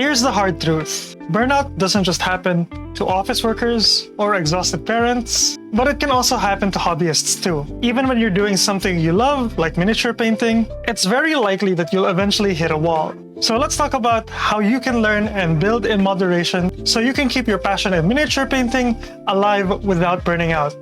here's the hard truth. Burnout doesn't just happen to office workers or exhausted parents, but it can also happen to hobbyists too. Even when you're doing something you love, like miniature painting, it's very likely that you'll eventually hit a wall. So let's talk about how you can learn and build in moderation so you can keep your passion in miniature painting alive without burning out.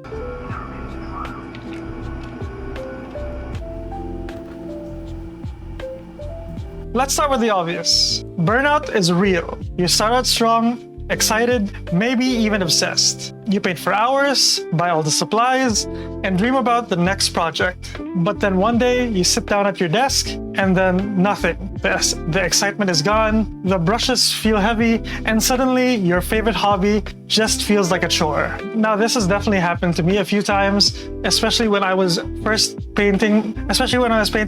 Let's start with the obvious. Burnout is real. You start out strong, excited, maybe even obsessed. You paint for hours, buy all the supplies, and dream about the next project. But then one day you sit down at your desk and then nothing. The excitement is gone, the brushes feel heavy, and suddenly your favorite hobby just feels like a chore. Now, this has definitely happened to me a few times, especially when I was painting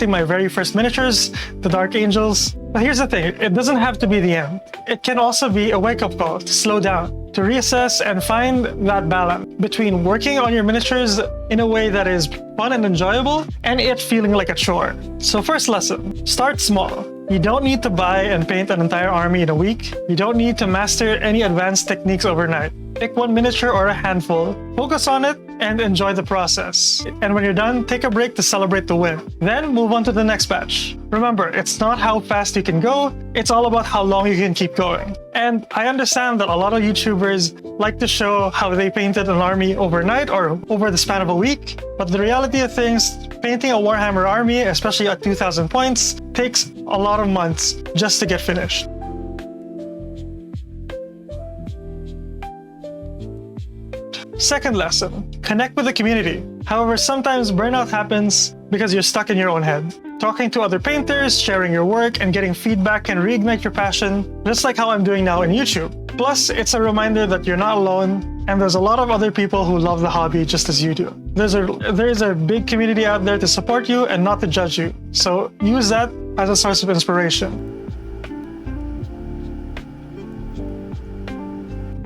my very first miniatures, the Dark Angels. But here's the thing, it doesn't have to be the end. It can also be a wake-up call to slow down, to reassess and find that balance between working on your miniatures in a way that is fun and enjoyable and it feeling like a chore. So first lesson, start small. You don't need to buy and paint an entire army in a week. You don't need to master any advanced techniques overnight. Pick one miniature or a handful, focus on it, and enjoy the process. And when you're done, take a break to celebrate the win. Then move on to the next batch. Remember, it's not how fast you can go, it's all about how long you can keep going. And I understand that a lot of YouTubers like to show how they painted an army overnight or over the span of a week, but the reality of things, painting a Warhammer army, especially at 2,000 points, takes a lot of months just to get finished. Second lesson, connect with the community. However, sometimes burnout happens because you're stuck in your own head. Talking to other painters, sharing your work, and getting feedback can reignite your passion, just like how I'm doing now in YouTube. Plus, it's a reminder that you're not alone, and there's a lot of other people who love the hobby just as you do. There is a big community out there to support you and not to judge you, so use that as a source of inspiration.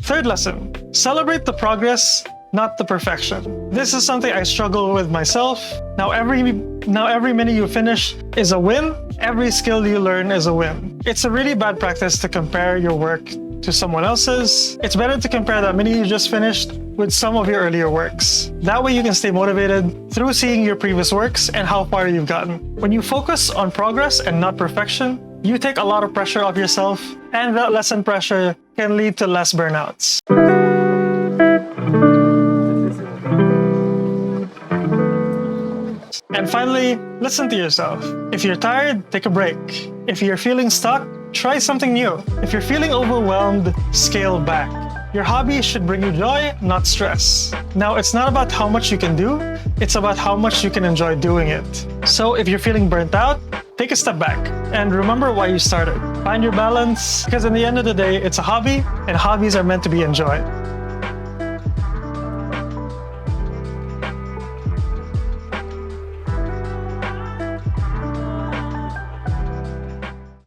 Third lesson, celebrate the progress, not the perfection. This is something I struggle with myself. Now every mini you finish is a win. Every skill you learn is a win. It's a really bad practice to compare your work to someone else's. It's better to compare that mini you just finished with some of your earlier works. That way you can stay motivated through seeing your previous works and how far you've gotten. When you focus on progress and not perfection, you take a lot of pressure off yourself, and that lessened pressure can lead to less burnouts. And finally, listen to yourself. If you're tired, take a break. If you're feeling stuck, try something new. If you're feeling overwhelmed, scale back. Your hobby should bring you joy, not stress. Now, it's not about how much you can do, it's about how much you can enjoy doing it. So if you're feeling burnt out, take a step back and remember why you started. Find your balance, because in the end of the day, it's a hobby, and hobbies are meant to be enjoyed.